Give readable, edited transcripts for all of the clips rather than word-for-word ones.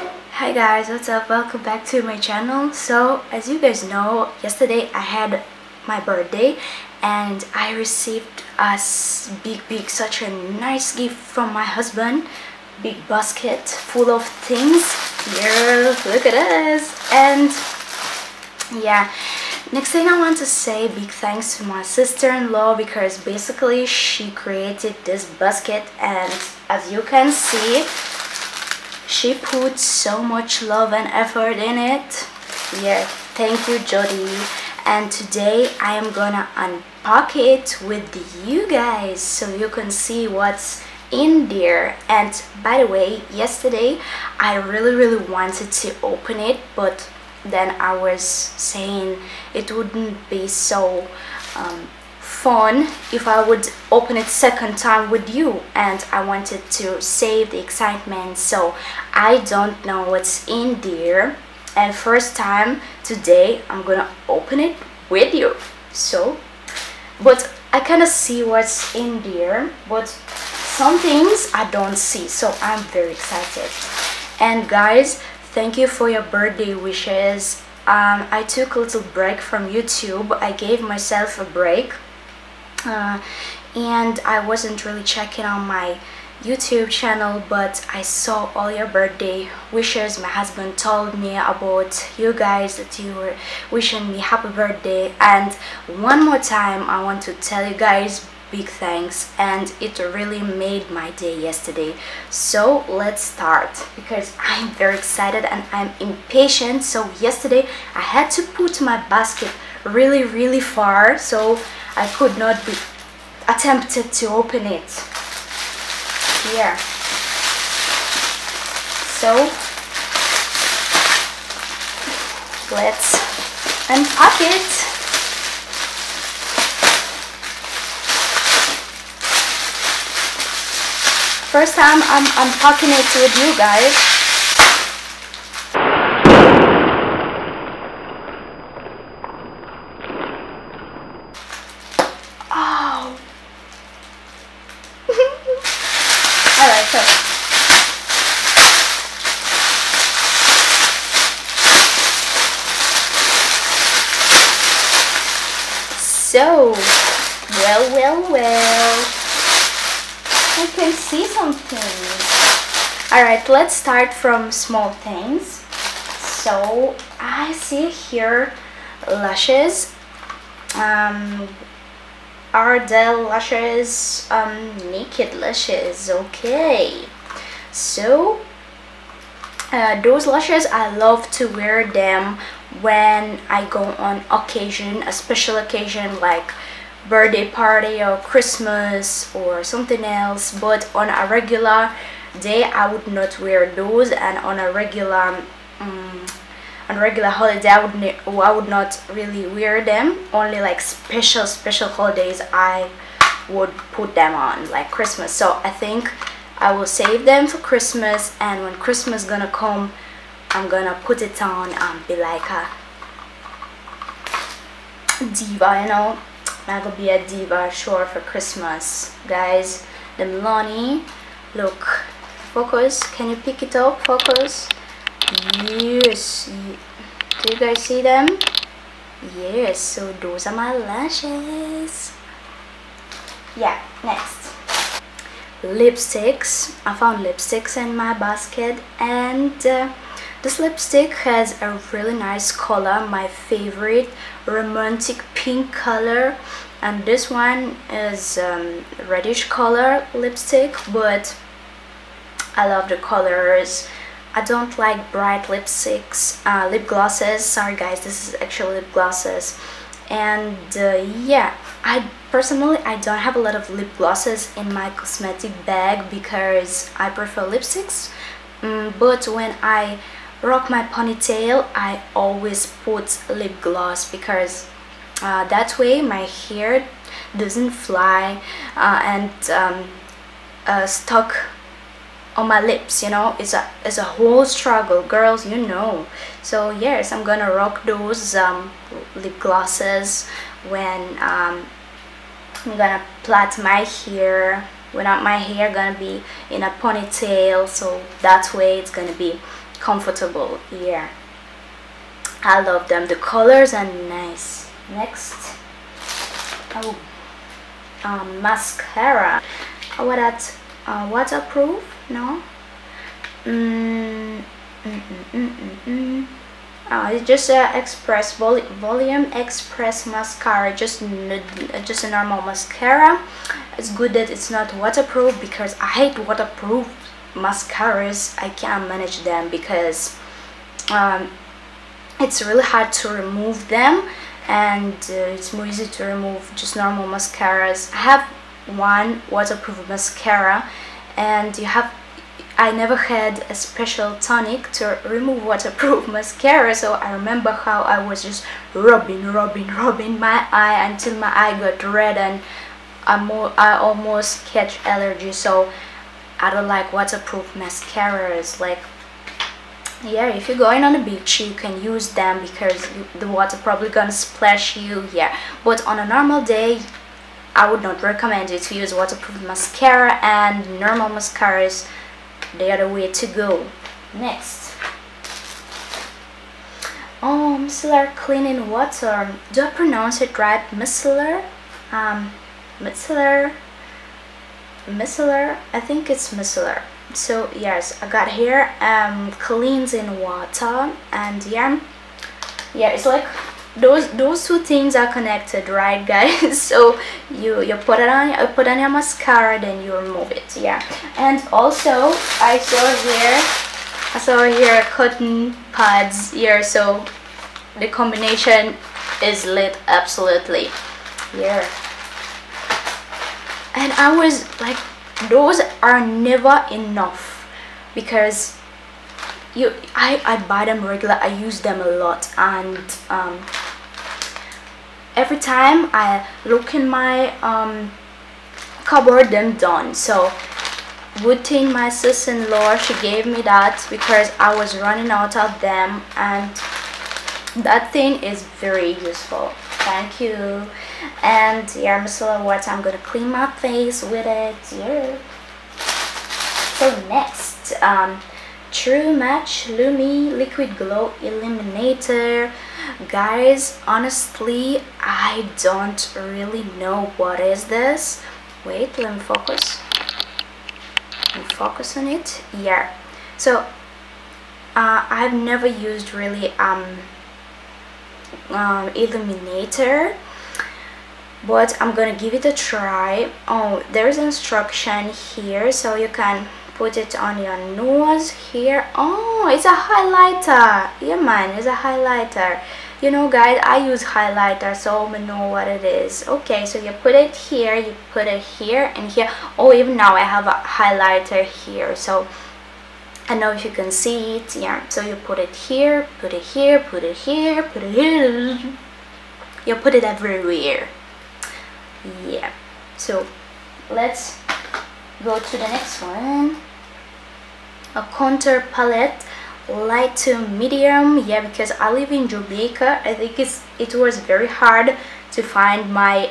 Hi guys, what's up? Welcome back to my channel. So as you guys know, yesterday I had my birthday and I received a such a nice gift from my husband. Big basket full of things. Here, look at this. And yeah, next thing I want to say big thanks to my sister-in-law, because basically she created this basket, and as you can see, she put so much love and effort in it. Yeah, thank you, Jody. And today I am gonna unpack it with you guys so you can see what's in there. And by the way, yesterday I really wanted to open it, but then I was saying it wouldn't be so fun if I would open it second time with you, and I wanted to save the excitement, so I don't know what's in there, and first time today I'm gonna open it with you. So but I kind of see what's in there, but some things I don't see, so I'm very excited. And guys, thank you for your birthday wishes. I took a little break from YouTube. I gave myself a break, and I wasn't really checking on my YouTube channel, but I saw all your birthday wishes. My husband told me about you guys, that you were wishing me happy birthday, and one more time I want to tell you guys big thanks, and it really made my day yesterday. So let's start, because I'm very excited and I'm impatient. So yesterday I had to put my basket really far, so I could not be attempted to open it here. So let's unpack it. First time I'm unpacking it with you guys. Oh. Alright, so well, I can see some things. Alright, let's start from small things. So I see here lashes, Ardell lashes, naked lashes. Okay, so those lashes, I love to wear them when I go on occasion, a special occasion like birthday party or Christmas or something else. But on a regular day I would not wear those, and on a regular holiday I would not really wear them. Only like special holidays I would put them on, like Christmas. So I think I will save them for Christmas, and when Christmas gonna come I'm gonna put it on and be like a diva, you know. I'm gonna be a diva sure for Christmas, guys. The Milani, look, focus, can you pick it up, focus? Yes, do you guys see them? Yes, so those are my lashes. Yeah, next, lipsticks. I found lipsticks in my basket, and this lipstick has a really nice color, my favorite, romantic pink color, and this one is reddish color lipstick, but I love the colors. I don't like bright lipsticks, lip glosses. Sorry guys, this is actually lip glosses. And yeah, I personally don't have a lot of lip glosses in my cosmetic bag because I prefer lipsticks, but when I rock my ponytail I always put lip gloss, because that way my hair doesn't fly and stuck on my lips, you know. It's a whole struggle, girls, you know. So yes, I'm gonna rock those lip glosses when I'm gonna plait my hair, when my hair gonna be in a ponytail, so that way it's gonna be comfortable. Yeah, I love them. The colors are nice. Next, oh, mascara. What that? Waterproof? No. It's just a express volume express mascara, just a normal mascara. It's good that it's not waterproof, because I hate waterproof mascaras. I can't manage them because it's really hard to remove them, and it's more easy to remove just normal mascaras. I have one waterproof mascara, and I never had a special tonic to remove waterproof mascara, so I remember how I was just rubbing my eye until my eye got red, and I almost catch allergy. So I don't like waterproof mascaras. Like, yeah, if you're going on the beach, you can use them because the water probably gonna splash you. Yeah, but on a normal day, I would not recommend you to use waterproof mascara, and normal mascaras, they are the way to go. Next, oh, Mistler cleaning water. Do I pronounce it right? Mistler? Mistler? I think it's Mistler. So yes, I got here cleansing water, and yeah, it's like those two things are connected, right, guys? So you put on your mascara, then you remove it. Yeah, and also I saw here cotton pads here, so the combination is lit, absolutely. Yeah, and I was like, those are never enough, because I buy them regular. I use them a lot, and every time I look in my cupboard, them done. So good thing my sister-in-law, she gave me that, because I was running out of them, and that thing is very useful. Thank you. And yeah, Mistler water, I'm gonna clean my face with it. Yeah. So next, True Match Lumi Liquid Glow Illuminator. Guys, honestly, I don't really know what is this. Wait, let me focus. Focus on it. Yeah, so I've never used really illuminator, but I'm gonna give it a try. Oh, there's instruction here, so you can put it on your nose here. Oh, it's a highlighter. Yeah man, it's a highlighter. You know guys, I use highlighter, so I know what it is. Okay, so you put it here, you put it here and here. Oh, even now I have a highlighter here, so I don't know if you can see it. Yeah, so you put it here, put it here, put it here, put it here. You put it everywhere. Yeah, so let's go to the next one. A contour palette, light to medium. Yeah, because I live in Jamaica, I think it was very hard to find my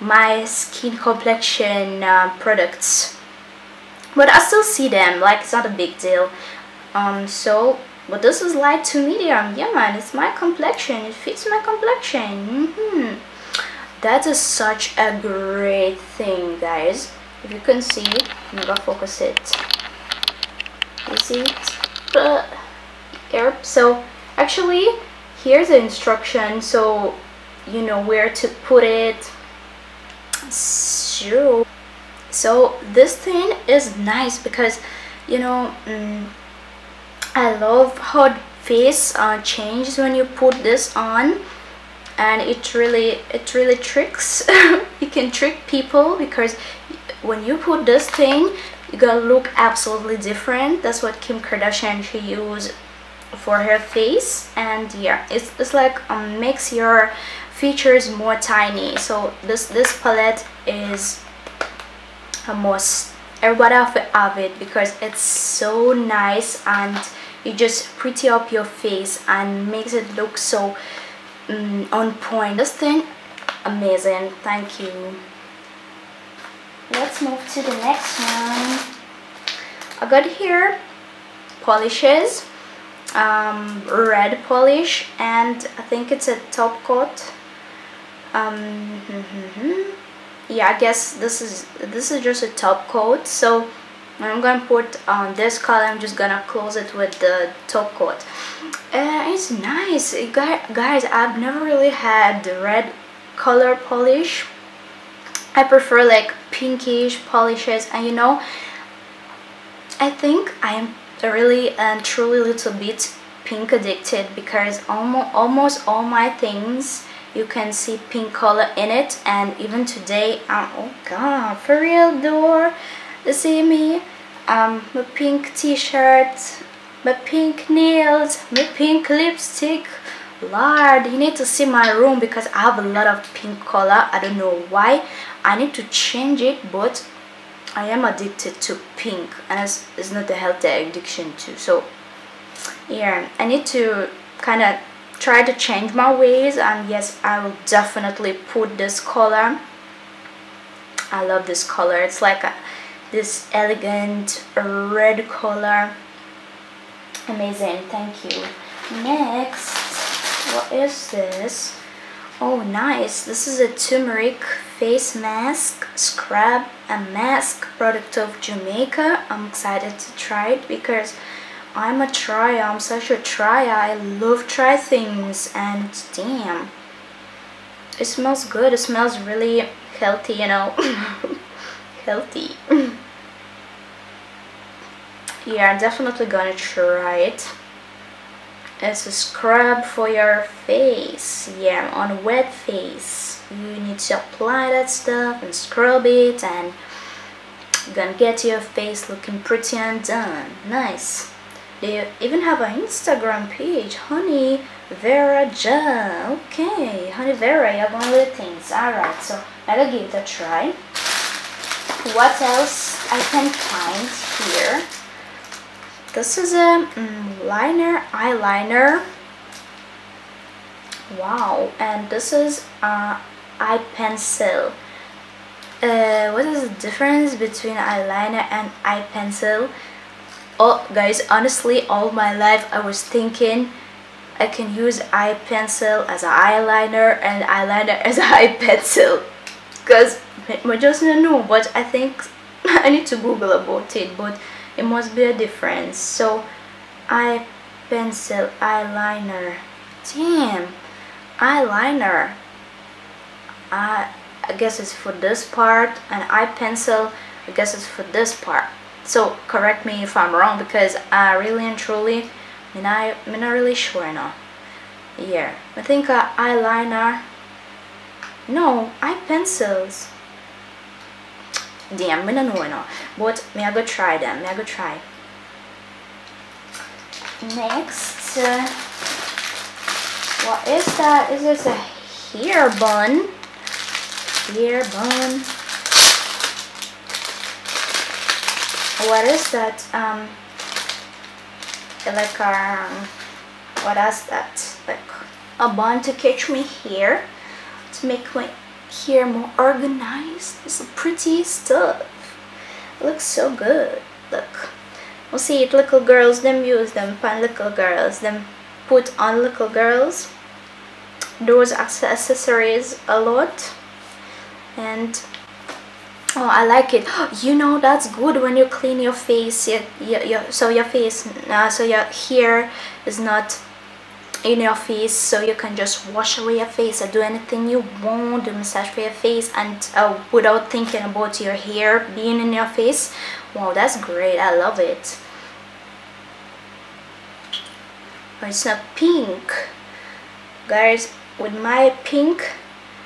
my skin complexion products, but I still see them, like it's not a big deal. But this is light to medium. Yeah man, it's my complexion, it fits my complexion. That is such a great thing, guys. If you can see it, I'm gonna focus it. You see it? Yep. So actually, here's the instruction, so you know where to put it. So this thing is nice because, you know, I love how the face changes when you put this on, and it really tricks. You can trick people, because when you put this thing, you're gonna look absolutely different. That's what Kim Kardashian, she used for her face, and yeah, it's like makes your features more tiny. So this palette is a must. Everybody have it because it's so nice, and you just pretty up your face and makes it look so on point. This thing, amazing. Thank you. Let's move to the next one. I got here polishes, red polish, and I think it's a top coat. Yeah, I guess this is just a top coat. So I'm gonna put this color. I'm just gonna close it with the top coat. It's nice, guys. I've never really had the red color polish. I prefer like pinkish polishes, and you know, I think I am really and truly a little bit pink addicted, because almost all my things you can see pink color in it. And even today, oh god, for real door, you see me, my pink t-shirt, my pink nails, my pink lipstick. Lord, you need to see my room, because I have a lot of pink color. I don't know why. I need to change it, but I am addicted to pink, and it's not a healthy addiction too. So yeah, I need to kind of try to change my ways, and yes, I will definitely put this color. I love this color. It's like this elegant red color. Amazing, thank you. Next, what is this? Oh nice, this is a turmeric face mask, scrub and mask, product of Jamaica. I'm excited to try it because I'm a trier. I'm such a trier. I love try things, and damn, it smells good. It smells really healthy, you know. Healthy. Yeah, I'm definitely gonna try it. It's a scrub for your face. Yeah, on a wet face you need to apply that stuff and scrub it, and you're gonna get your face looking pretty and done. Nice. They even have an Instagram page, Honey Vera Gel. Okay, Honey Vera, you have one of the things. Alright, so I'm gonna give it a try. What else I can find here? This is a eyeliner. Wow, and this is eye pencil. What is the difference between eyeliner and eye pencil? Oh guys, honestly, all my life I was thinking I can use eye pencil as an eyeliner and eyeliner as an eye pencil, because I just don't know, but I think I need to Google about it, but it must be a difference. So eye pencil, eyeliner, damn, eyeliner, I guess it's for this part, and eye pencil, I guess it's for this part. So correct me if I'm wrong, because I really and truly, I'm not really sure now. Yeah, I think eyeliner, no, eye pencils. Damn, I don't know now, but me I go try them. Me I go try. Next, what is that? Is this a hair bun? Hair bun. What is that? Like what is that? Like a bun to catch me hair, to make my hair more organized. It's pretty stuff. It looks so good. Look, we'll see it. Little girls, them use them. Fun little girls, them put on little girls those accessories a lot, and oh, I like it. You know, that's good when you clean your face. So your face, so your hair is not in your face, so you can just wash away your face or do anything you want, do massage for your face, and without thinking about your hair being in your face. Wow, that's great. I love it. But it's not pink, guys. With my pink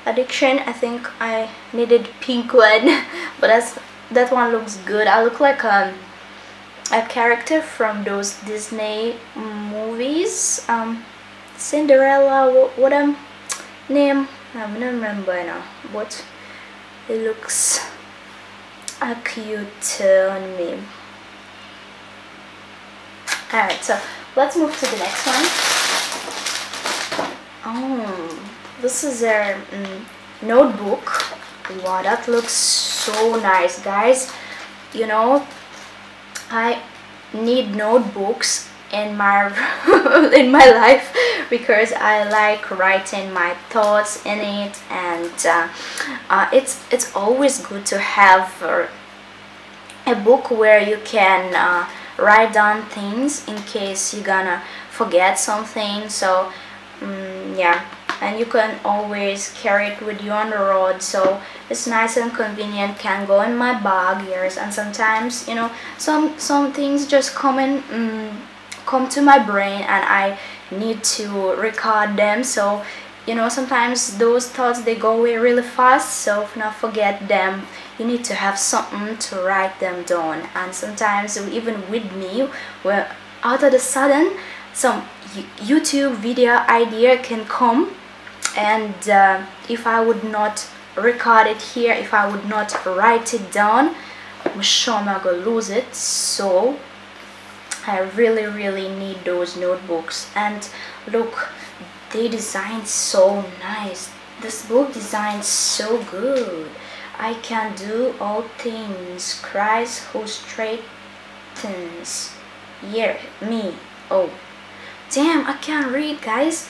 addiction, I think I needed pink one. But that one looks good. I look like a character from those Disney movies. Cinderella, what name? I don't remember now, but it looks cute on me. Alright, so let's move to the next one. Oh, this is a notebook. Wow, that looks so nice, guys. You know, I need notebooks in my in my life because I like writing my thoughts in it, and it's always good to have a book where you can write down things in case you're gonna forget something. So yeah, and you can always carry it with you on the road, so it's nice and convenient. Can go in my bag, yes. And sometimes, you know, some things just come to my brain and I need to record them. So, you know, sometimes those thoughts, they go away really fast, so if not forget them, you need to have something to write them down. And sometimes even with me, where out of the sudden some YouTube video idea can come, and if I would not record it here, if I would not write it down, I'm sure I'm gonna lose it. So I really need those notebooks. And look, they designed so nice. This book designed so good. I can do all things, Christ who straightens me. Oh damn, I can't read, guys.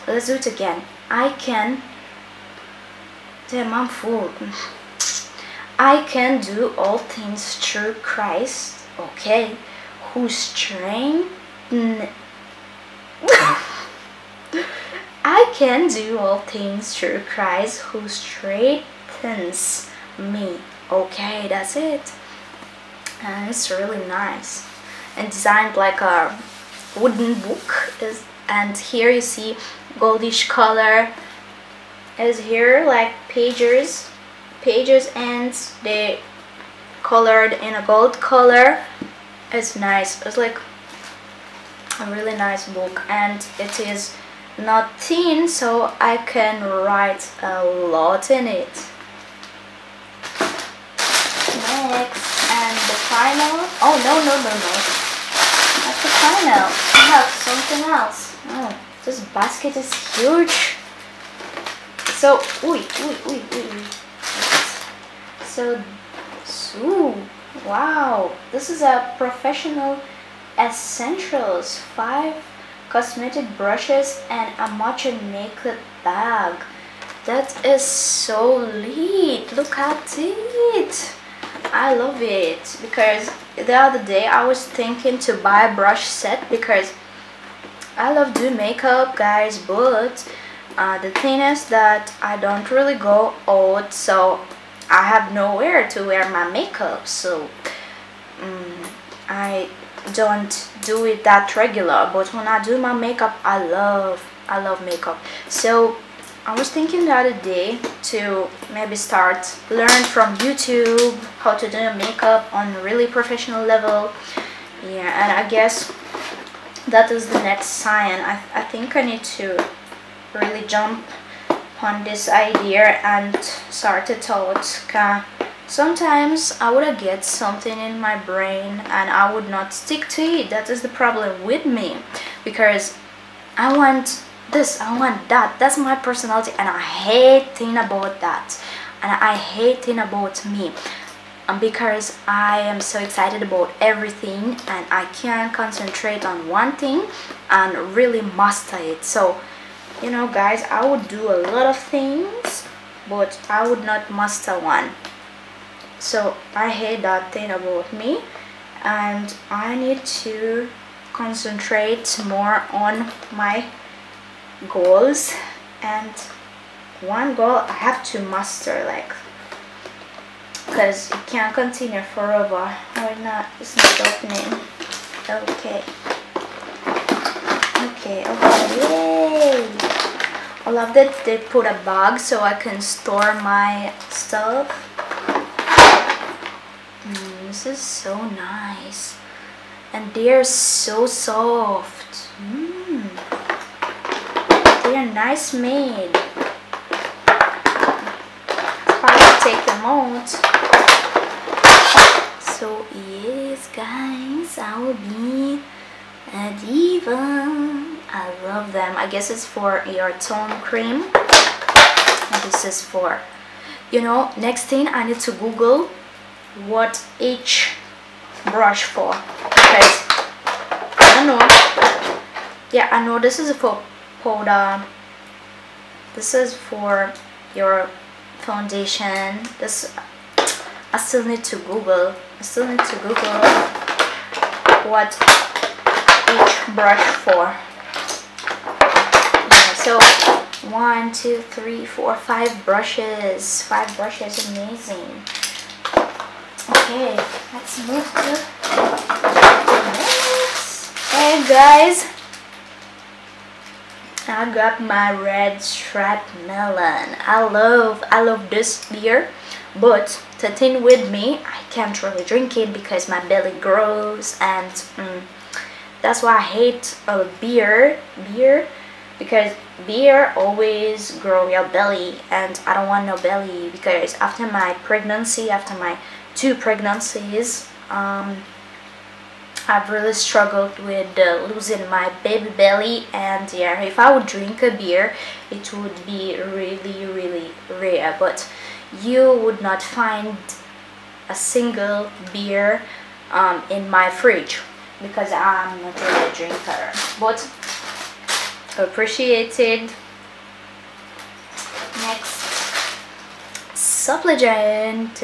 Let's do it again. I can, damn, I'm full. I can do all things through Christ, okay, who strengthens. I can do all things through Christ who strengthens me. Okay, that's it. And it's really nice and designed like a wooden book. And here you see goldish color is here, like pages ends, they colored in a gold color. It's nice. It's like a really nice book, and it is not thin, so I can write a lot in it. Next, and the final, oh no, that's the final. I have something else. Oh, this basket is huge. So, so, wow, this is a professional essentials, 5 cosmetic brushes and a matcha makeup bag. That is so neat. Look at it. I love it, because the other day I was thinking to buy a brush set because I love doing makeup, guys, but the thing is that I don't really go out, so I have nowhere to wear my makeup, so I don't do it that regular. But when I do my makeup, I love makeup. So I was thinking the other day to maybe start learn from YouTube how to do makeup on a really professional level. Yeah, and I guess that is the next sign. I think I need to really jump on this idea and start it out. Sometimes I would get something in my brain and I would not stick to it. That is the problem with me, because I want this, I want that. That's my personality, and I hate thing about that, and I hate thing about me. Because I am so excited about everything and I can't concentrate on one thing and really master it. So, you know, guys, I would do a lot of things, but I would not master one. So I hate that thing about me, and I need to concentrate more on my goals. And one goal I have to master, like, because it can't continue forever. Why not? It's not opening. Okay, yay! I love that they put a bag so I can store my stuff. This is so nice, and they're so soft. They are nice made. It's hard to take them out. So yes, guys, I will be a diva. I love them. I guess it's for your tone cream. And this is for, you know, next thing I need to Google what each brush for, because I don't know. Yeah, I know this is for powder. This is for your foundation. This I still need to Google. What each brush for. Yeah, so 1, 2, 3, 4, 5 brushes. 5 brushes, amazing. Okay, let's move to next. Hey guys, I got my red stripe melon. I love this beer, but the thing with me, I can't really drink it because my belly grows, and that's why I hate beer, because beer always grow your belly, and I don't want no belly, because after my pregnancy, after my 2 pregnancies, I've really struggled with losing my baby belly, and yeah, if I would drink a beer, it would be really rare, but you would not find a single beer in my fridge, because I'm not really a drinker, but appreciated. Next, supplicant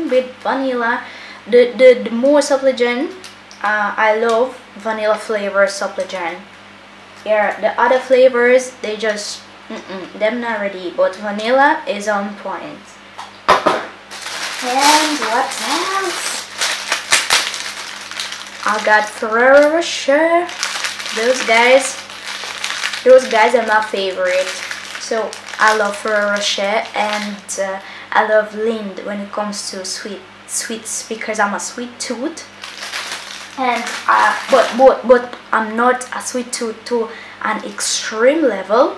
with vanilla. The more supplicant, I love vanilla flavor supplicant. Yeah, the other flavors, they just them not ready, but vanilla is on point. And what else? I got Ferrero Rocher. Those guys are my favorite. So I love Ferrero Rocher, and I love Lind when it comes to sweets, because I'm a sweet tooth. And but I'm not a sweet tooth to an extreme level.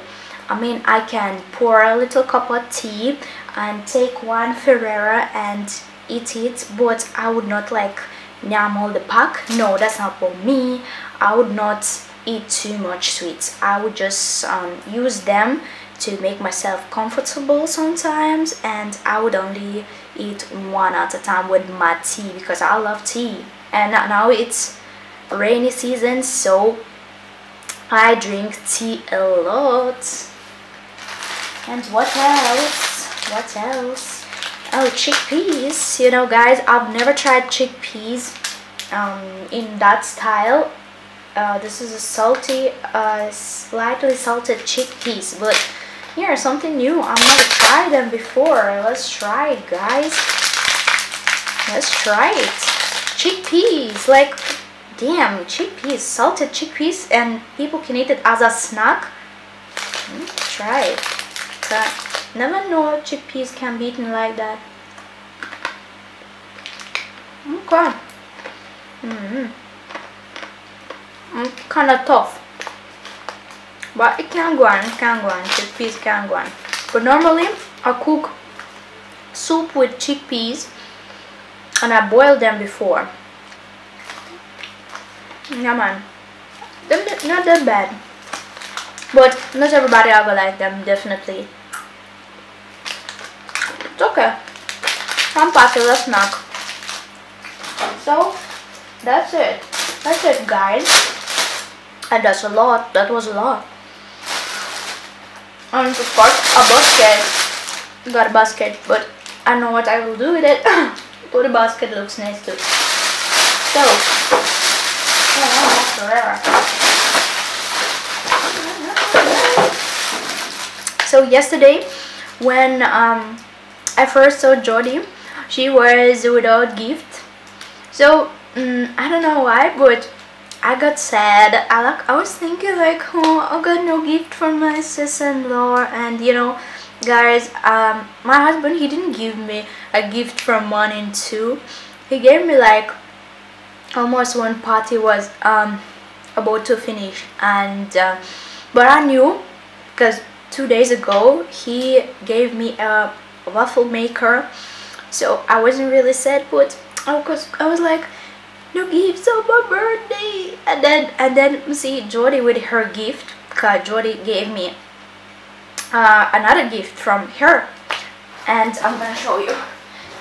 I mean, I can pour a little cup of tea and take one Ferrero and eat it, but I would not like nyam all the pack. No, that's not for me. I would not eat too much sweets. I would just use them to make myself comfortable sometimes, and I would only eat one at a time with my tea, because I love tea. And now it's rainy season, so I drink tea a lot. And what else? Oh, chickpeas. You know guys, I've never tried chickpeas in that style. This is a salty, slightly salted chickpeas, but yeah, something new. I've never tried them before. Let's try it, guys. Let's try it. Chickpeas, like, damn, chickpeas, salted chickpeas, and people can eat it as a snack. Try it. Never know chickpeas can be eaten like that. Okay. Kind of tough, but it can go on. Chickpeas can go on. But normally I cook soup with chickpeas, and I boil them before. Yeah man, they're not that bad, but not everybody ever like them, definitely. It's okay, some popular snack. So that's it guys, and that's a lot. That was a lot. And of course a basket. Got a basket, but I know what I will do with it. But the basket looks nice too. So, so yesterday when I first saw Jordy, she was without gift. So I don't know why, but I got sad. I was thinking like, oh, I got no gift from my sister-in-law, and you know, guys, my husband, he didn't give me a gift from 1 and 2. He gave me like almost one party was about to finish, and but I knew, because 2 days ago he gave me a waffle maker, so I wasn't really sad, but I was like, no gifts on my birthday. And then see Jordy with her gift, because Jordy gave me another gift from her, and I'm gonna show you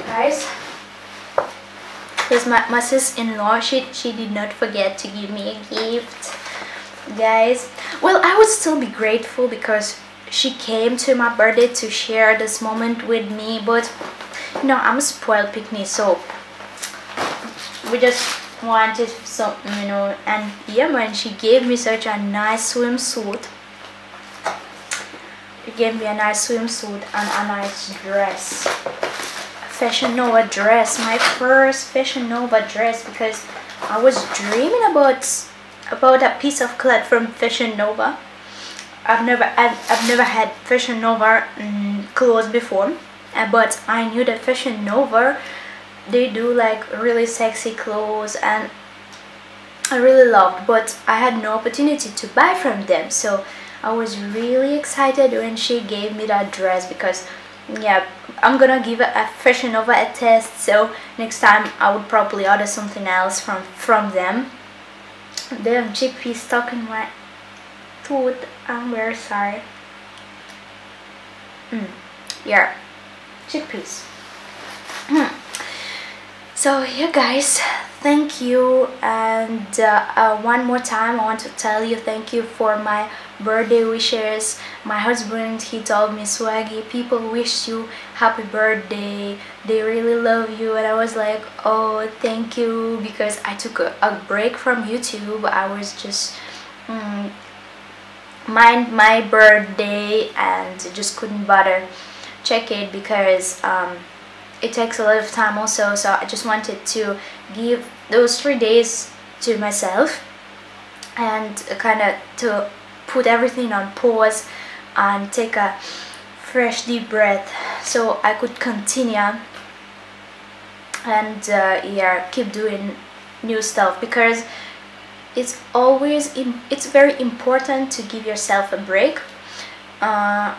guys. because my sister-in-law, she did not forget to give me a gift, guys. Well, I would still be grateful because she came to my birthday to share this moment with me, but you know, I'm a spoiled picnic, so we just wanted something, you know. And yeah, man, she gave me such a nice swimsuit. She gave me a nice swimsuit and a nice dress, Fashion Nova dress, my first Fashion Nova dress, because I was dreaming about a piece of cloth from Fashion Nova. I've never had Fashion Nova clothes before, but I knew that Fashion Nova, they do like really sexy clothes, and I really loved, but I had no opportunity to buy from them. So I was really excited when she gave me that dress, because yeah, I'm gonna give a Fashion Nova a test, so next time I would probably order something else from them. Damn, Chickpeas stuck in my tooth. I'm very sorry. Yeah, Chickpeas. So yeah, guys, thank you. And one more time I want to tell you thank you for my birthday wishes. My husband, he told me, Swaggy, people wish you happy birthday, they really love you. And I was like, oh, thank you, because I took a break from YouTube. I was just mind my birthday and just couldn't bother check it, because it takes a lot of time also. So I just wanted to give those 3 days to myself and kind of to put everything on pause and take a fresh deep breath so I could continue and yeah, keep doing new stuff, because it's very important to give yourself a break. Yeah,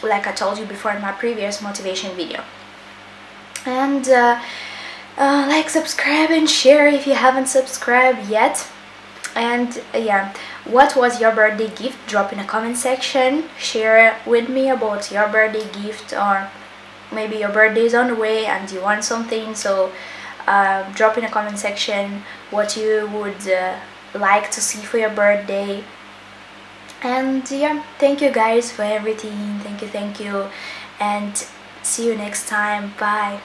like I told you before in my previous motivation video. And like, subscribe and share if you haven't subscribed yet. And yeah, what was your birthday gift? Drop in the comment section. Share with me about your birthday gift, or maybe your birthday is on the way and you want something. So drop in the comment section what you would like to see for your birthday. And yeah, thank you guys for everything. Thank you, and see you next time. Bye.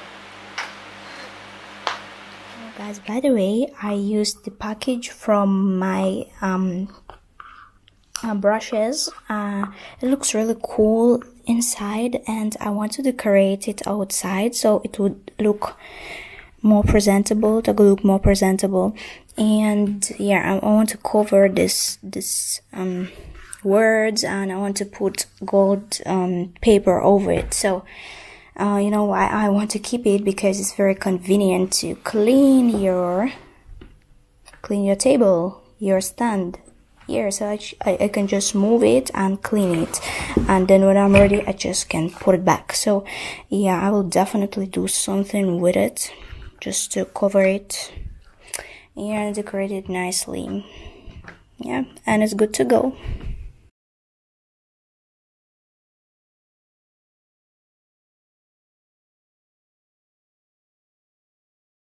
Guys, by the way, I used the package from my brushes. It looks really cool inside, and I want to decorate it outside so it would look more presentable, and yeah, I want to cover this words, and I want to put gold paper over it. So you know why I want to keep it, because it's very convenient to clean your table, your stand here. So I can just move it and clean it, and then when I'm ready I just can put it back. So yeah, I will definitely do something with it just to cover it and decorate it nicely. Yeah, and it's good to go.